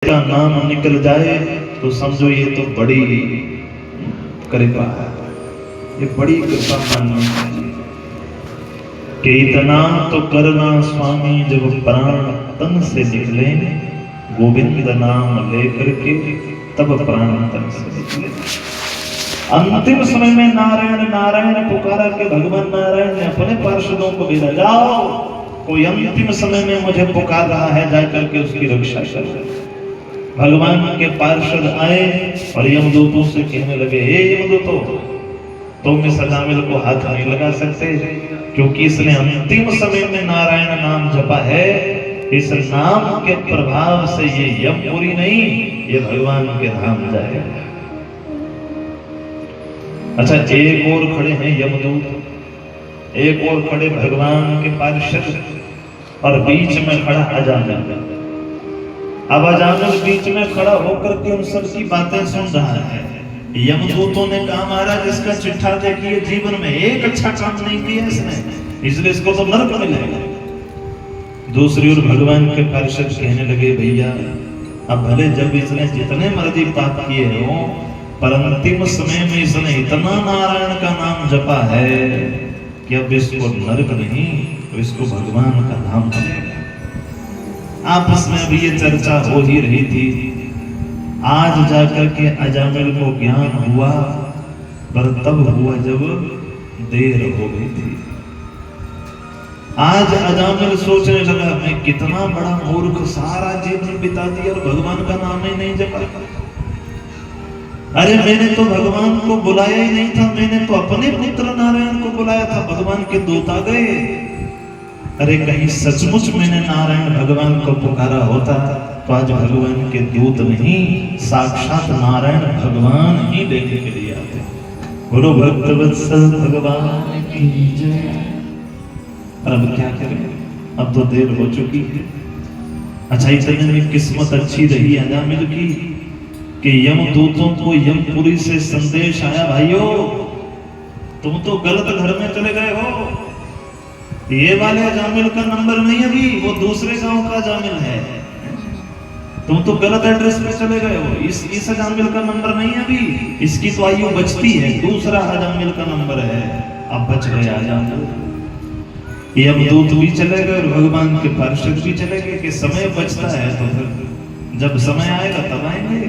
का नाम निकल जाए तो समझो ये तो बड़ी कृपा है, ये बड़ी कृपा माननी चाहिए कि इतना तो करना स्वामी जब प्राण तन से निकले, गोविंद नाम लेकर के तब प्राण तन से निकले। अंतिम समय में नारायण नारायण पुकारा के भगवान नारायण ने अपने पार्षदों को भेजा, जाओ कोई अंतिम समय में मुझे पुकार रहा है, जाकर के उसकी रक्षा करो। भगवान के पार्षद आए और यमदूतों से कहने लगे, हे यमदूतों, तुम इस अजामिल को हाथ नहीं लगा सकते क्योंकि इसने अंतिम समय में नारायण नाम जपा है। इस नाम के प्रभाव से ये यमपुरी नहीं, ये भगवान के धाम जाएगा। अच्छा, एक और खड़े हैं यमदूत, एक और खड़े भगवान के पार्षद और बीच में खड़ा अजामिल। अब अजामिल बीच में खड़ा होकर के उन सबकी बातें सुन रहा है। यमदूतों ने कहा, महाराज इसका चिट्ठा देखिए, जीवन में एक अच्छा काम नहीं किया इसने, इसलिए इसको तो नरक मिलेगा। दूसरी ओर भगवान के पार्षद कहने लगे, भैया अब भले जब इसने जितने मर्जी पाप किए हो, पर अंतिम समय में इसने इतना नारायण का नाम जपा है कि अब इसको नरक नहीं तो इसको भगवान का नाम मिलेगा। आपस में अभी ये चर्चा हो ही रही थी। आज जाकर के अजामिल को ज्ञान हुआ, पर तब हुआ जब देर हो गई थी। आज अजामिल सोचने लगा, मैं कितना बड़ा मूर्ख, सारा जीवन बिता दिया और भगवान का नाम ही नहीं जपा। अरे मैंने तो भगवान को बुलाया ही नहीं था, मैंने तो अपने पुत्र नारायण को बुलाया था, भगवान के दूत आ गए। अरे कहीं सचमुच मैंने नारायण भगवान को पुकारा होता तो आज भगवान के दूत नहीं, साक्षात नारायण भगवान ही लेने के लिए आते। बोलो भक्तवत्सल भगवान की जय। अब क्या करें, अब तो देर हो चुकी है। अच्छा, इतने में किस्मत अच्छी रही अजामिल की कि यमदूतों को यमपुरी से संदेश आया, भाइयों तुम तो गलत घर में चले गए हो, ये वाले अजामिल का नंबर नहीं अभी, वो दूसरे गांव का अजामिल है, तुम तो गलत एड्रेस पे चले गए हो। इस अजामिल का नंबर नहीं अभी, इसकी तो आयु बचती है, दूसरा अजामिल का नंबर है। अब बच गए अजामिल। यमदूत भी चले गए और भगवान के पार्षद भी चले गए कि समय बचता है तो फिर जब समय आएगा तब आएंगे।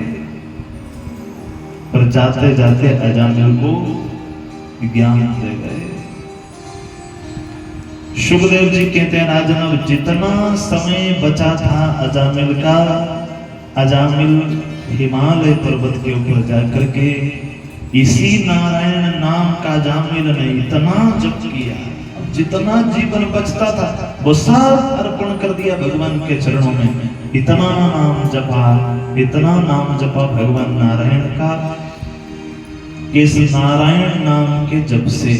पर जाते जाते अजामिल को ज्ञान दे गए। शुभदेव जी कहते हैं, राजनव जितना समय बचा था अजामिल का, अजामिल हिमालय पर्वत के ऊपर जाकर के इसी नारायण नाम का अजामिल ने इतना जप किया, जितना जीवन बचता था वो सब अर्पण कर दिया भगवान के चरणों में। इतना नाम जपा, इतना नाम जपा भगवान नारायण का कि इस नारायण नाम के जप से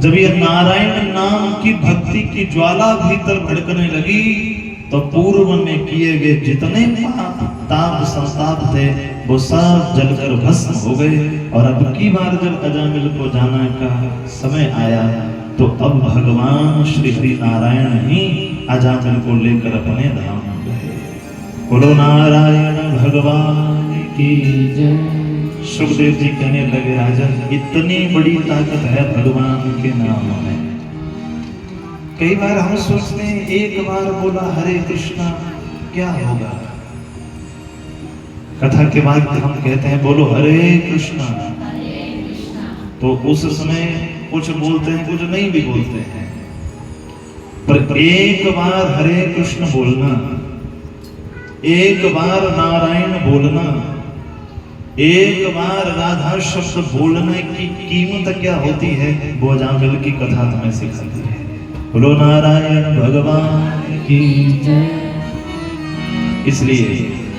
जब ये नारायण नाम की भक्ति की ज्वाला भीतर भड़कने लगी तो पूर्व में किए गए जितने पाप ताप संताप थे वो सब जलकर भस्म हो गए। और अब की बार जब अजामिल को जाने का समय आया तो अब भगवान श्री हरि नारायण ही अजामिल को लेकर अपने धाम गए। बोलो नारायण भगवान की जय। सुखदेव जी कहने लगे, राजन इतनी बड़ी ताकत है भगवान के नाम में। कई बार हम सोचते हैं एक बार बोला हरे कृष्णा क्या होगा, कथा के बाद हम कहते हैं बोलो हरे कृष्णा, तो उस समय कुछ बोलते हैं कुछ नहीं भी बोलते हैं। पर एक बार हरे कृष्ण बोलना, एक बार नारायण बोलना, एक बार राधा शब्द बोलने की कीमत क्या होती है वो अजामिल की कथा तुम्हें सिखाती है। बोलो नारायण भगवान की जय। इसलिए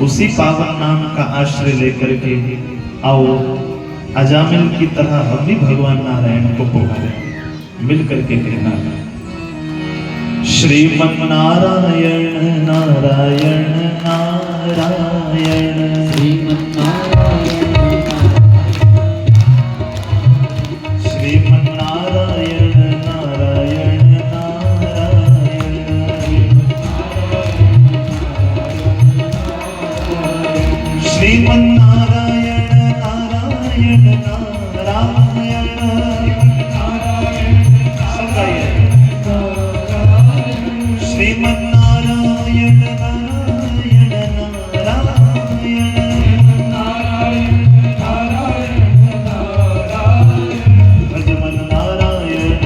उसी पावन नाम का आश्रय लेकर के आओ अजामिल की तरह हम भी भगवान नारायण को पुकारें। मिल करके कहना, श्रीमन नारायण नारायण नारायण, श्रीमन नारायण श्रीमन नारायण नारायण नारायण, श्रीमन्नारायण नारायण नारायण सब गाइए। श्रीमन्नारायण नारायण नारायण भजमन नारायण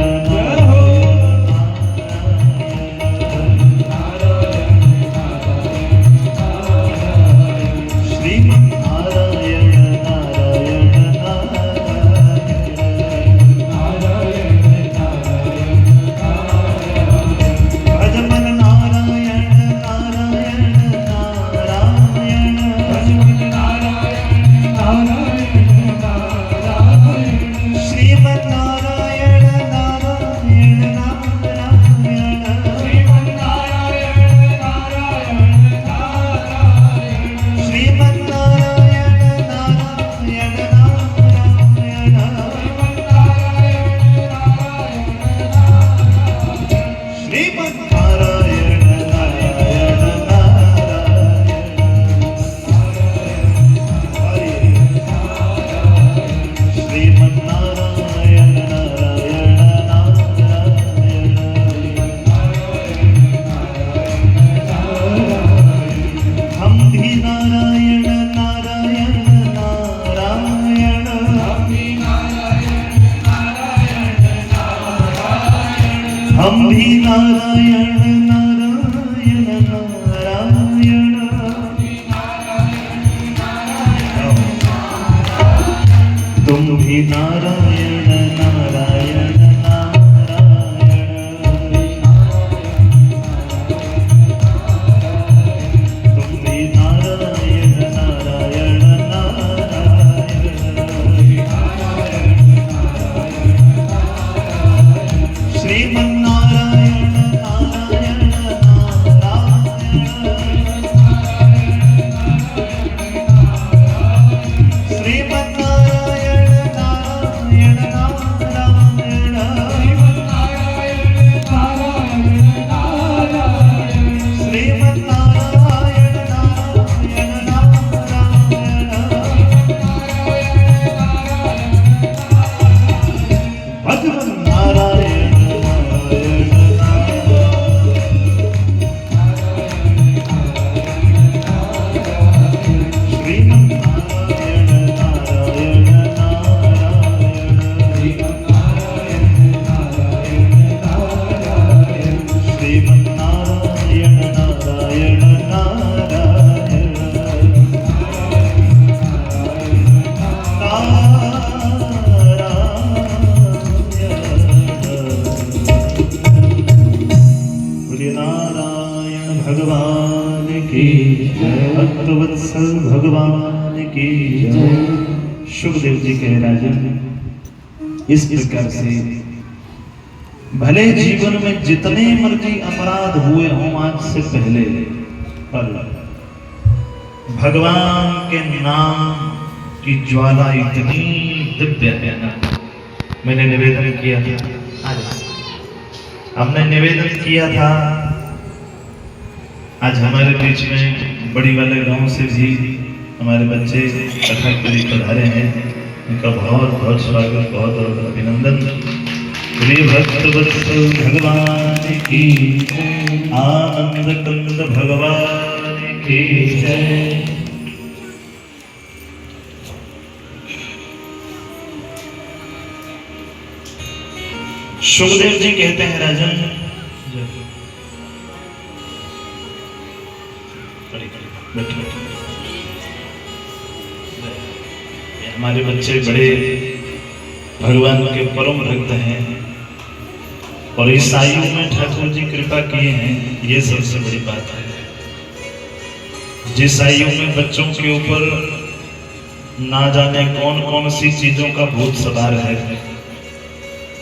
श्रीमन्नारायण नारायण भजमन नारायण नारायण नारायण श्रीमन्नारायण नारायण हम भी नारायण नारायण नारायण हम भी नारायण नारायण नारायण तुम भी नारायण नारायण तुम भी नारायण नारायण श्रीमन्नारायण नारायण श्रीमन्नारायण नारायण श्रीमन्नारायण भगवान नारायण भगवान की भक्तवत्सल भगवान की सुखदेव जी कह राजन इस प्रकार से भले जीवन में जितने मर्जी अपराध हुए हों आज से पहले, पर भगवान के नाम की ज्वाला इतनी दिव्य है ना। मैंने निवेदन किया था, हमने निवेदन किया था, आज हमारे बीच में बड़ी वाले गांव से भी हमारे बच्चे कथा के लिए पधारे हैं। उनका बहुत बहुत स्वागत, बहुत बहुत अभिनंदन। श्री भक्तवत्सल भगवान की आनंद कंद भगवान की जय। सुखदेव जी कहते हैं राजन, हमारे बच्चे बड़े भगवान के परम भक्त हैं और इस आयु में ठाकुर जी कृपा किए हैं, ये सबसे बड़ी बात है। जिस आयु में बच्चों के ऊपर ना जाने कौन कौन सी चीजों का भूत सवार है,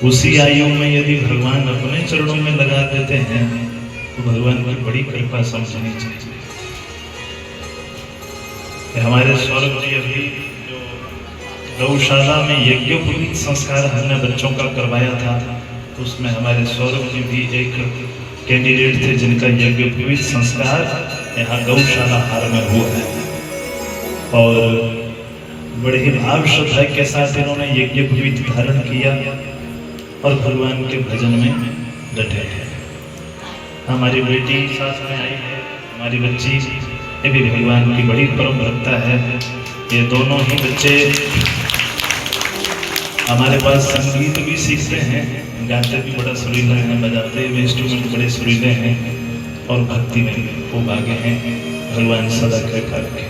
उसी आयु में यदि भगवान अपने चरणों में लगा देते हैं तो भगवान की बड़ी कृपा समझनी चाहिए। हमारे सौरभ जी अभी जो गौशाला में यज्ञोपवीत संस्कार हमने बच्चों का करवाया था, तो उसमें हमारे सौरभ जी भी एक कैंडिडेट थे जिनका यज्ञोपवीत संस्कार यहाँ गौशाला हार में हुआ है। और बड़े ही भाव श्रद्धा के साथ इन्होंने यज्ञ पीठ धारण किया और भगवान के भजन में डटे हैं। हमारी बेटी साथ में आई है, हमारी बच्ची, ये भी भगवान की बड़ी परम भक्ता है। ये दोनों ही बच्चे हमारे पास संगीत भी सीखते हैं, गाते भी बड़ा सुरीला हैं, बजाते हुए इंस्ट्रूमेंट बड़े सुरीले हैं और भक्ति में खूब आगे हैं। भगवान सदा कृपा रखे।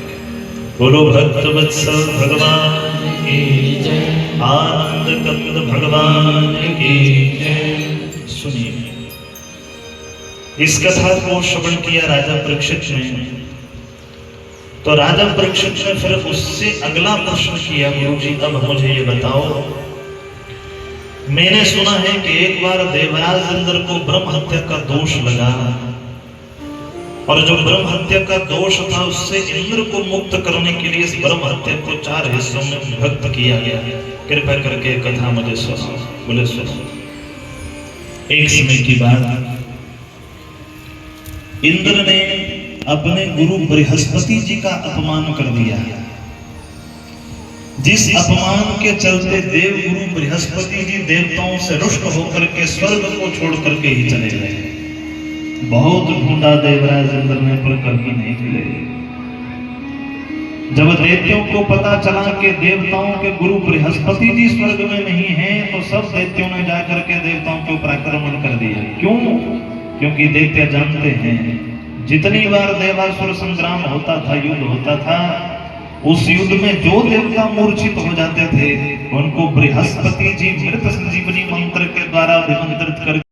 बोलो भक्त वत्सल भगवान की जय, आनंद कंद भगवान की जय। सुनिए, इस कथा को श्रवण किया राजा परीक्षित ने, तो राजा परीक्षित ने फिर उससे अगला प्रश्न किया, गुरुजी अब मुझे ये बताओ, मैंने सुना है कि एक बार देवराज इंद्र को ब्रह्म हत्या का दोष लगा और जो ब्रह्म हत्या का दोष था उससे इंद्र को मुक्त करने के लिए इस ब्रह्म हत्या को 4 हिस्सों में विभक्त किया गया। कृपया करके कथा मुझे सुनो। बोले सुनो। एक समय की बात, इंद्र ने अपने गुरु बृहस्पति जी का अपमान कर दिया, जिस अपमान के चलते देव गुरु बृहस्पति जी देवताओं से रुष्ट होकर के स्वर्ग को छोड़ करके ही चले गए। बहुत ढूंढा देवराज इंद्र ने, पर कभी नहीं मिले। जब दैत्यों को पता चला कि देवताओं के गुरु बृहस्पति जी स्वर्ग में नहीं हैं, तो सब दैत्यों ने जाकर के देवताओं के ऊपर आक्रमण कर दिया। क्यों? क्योंकि दैत्य जानते हैं जितनी बार देवासुर संग्राम होता था, युद्ध होता था, उस युद्ध में जो देवता मूर्छित हो जाते थे उनको बृहस्पति जी मृत संजीवनी मंत्र के द्वारा अभिमंत्रित कर